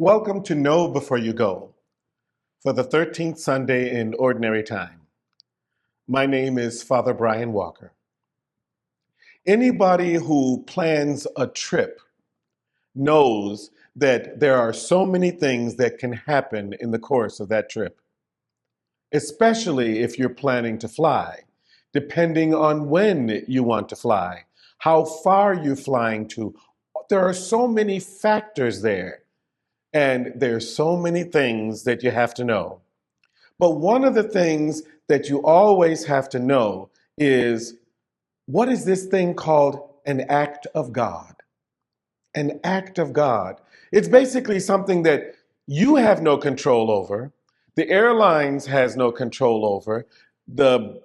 Welcome to Know Before You Go for the 13th Sunday in Ordinary Time. My name is Father Brian Walker. Anybody who plans a trip knows that there are so many things that can happen in the course of that trip, especially if you're planning to fly, depending on when you want to fly, how far you're flying to. There are so many factors there. And there's so many things that you have to know. But one of the things that you always have to know is, what is this thing called an act of God? An act of God. It's basically something that you have no control over. The airlines has no control over. The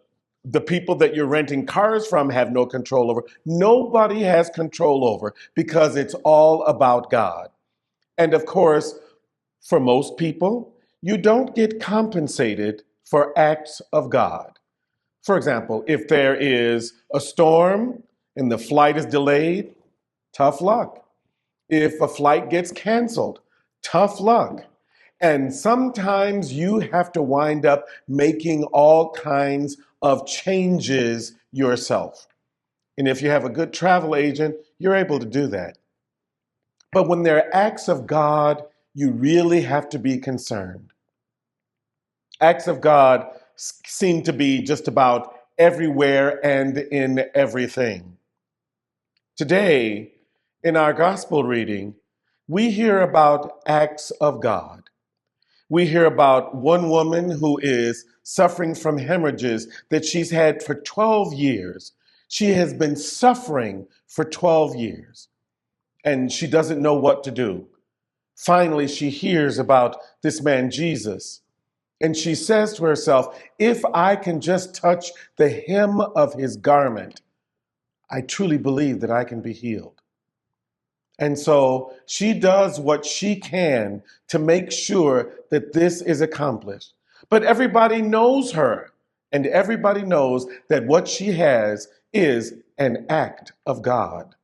people that you're renting cars from have no control over. Nobody has control over because it's all about God. And of course, for most people, you don't get compensated for acts of God. For example, if there is a storm and the flight is delayed, tough luck. If a flight gets canceled, tough luck. And sometimes you have to wind up making all kinds of changes yourself. And if you have a good travel agent, you're able to do that. But when there are acts of God, you really have to be concerned. Acts of God seem to be just about everywhere and in everything. Today, in our gospel reading, we hear about acts of God. We hear about one woman who is suffering from hemorrhages that she's had for 12 years. She has been suffering for 12 years. And she doesn't know what to do. Finally, she hears about this man, Jesus, and she says to herself, if I can just touch the hem of his garment, I truly believe that I can be healed. And so she does what she can to make sure that this is accomplished. But everybody knows her, and everybody knows that what she has is an act of God.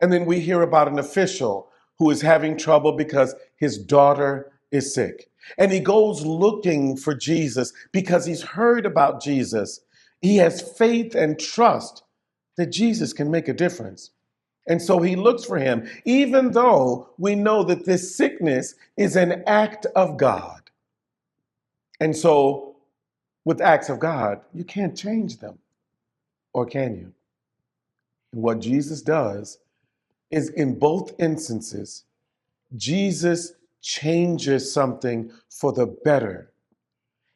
And then we hear about an official who is having trouble because his daughter is sick. And he goes looking for Jesus because he's heard about Jesus. He has faith and trust that Jesus can make a difference. And so he looks for him, even though we know that this sickness is an act of God. And so with acts of God, you can't change them, or can you? And what Jesus does is, in both instances, Jesus changes something for the better.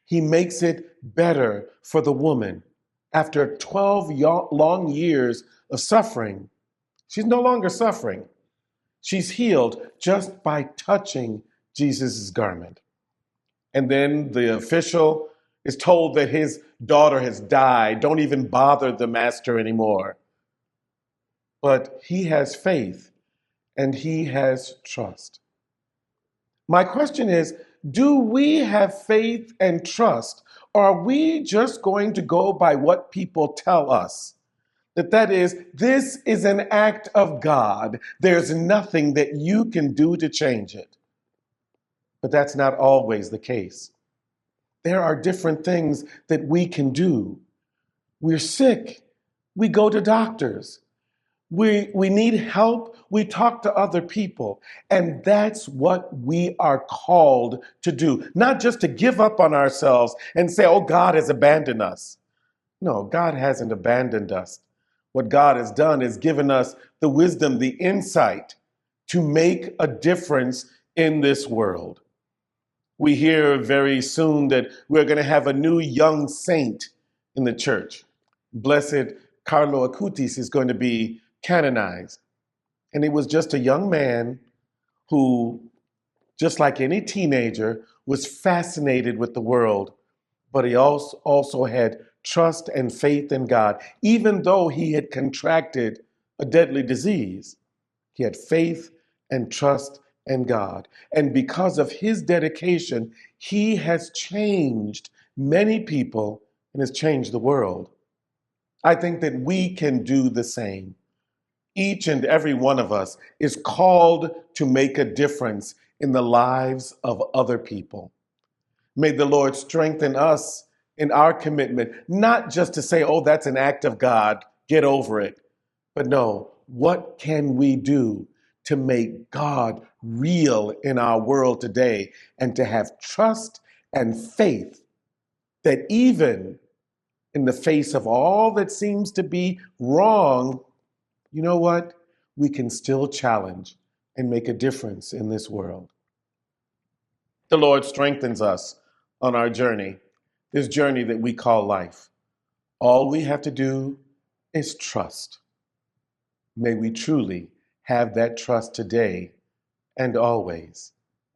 He makes it better for the woman. After 12 long years of suffering, she's no longer suffering. She's healed just by touching Jesus' garment. And then the official is told that his daughter has died. Don't even bother the master anymore. But he has faith and he has trust. My question is, do we have faith and trust, or are we just going to go by what people tell us? That is, this is an act of God. There's nothing that you can do to change it. But that's not always the case. There are different things that we can do. We're sick. We go to doctors. We need help. We talk to other people. And that's what we are called to do. Not just to give up on ourselves and say, oh, God has abandoned us. No, God hasn't abandoned us. What God has done is given us the wisdom, the insight to make a difference in this world. We hear very soon that we're going to have a new young saint in the church. Blessed Carlo Acutis is going to be canonized. And he was just a young man who, just like any teenager, was fascinated with the world, but he also had trust and faith in God. Even though he had contracted a deadly disease, he had faith and trust in God. And because of his dedication, he has changed many people and has changed the world. I think that we can do the same. Each and every one of us is called to make a difference in the lives of other people. May the Lord strengthen us in our commitment, not just to say, oh, that's an act of God, get over it. But no, what can we do to make God real in our world today and to have trust and faith that even in the face of all that seems to be wrong, you know what? We can still challenge and make a difference in this world. The Lord strengthens us on our journey, this journey that we call life. All we have to do is trust. May we truly have that trust today and always.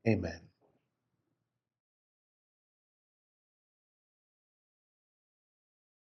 Amen.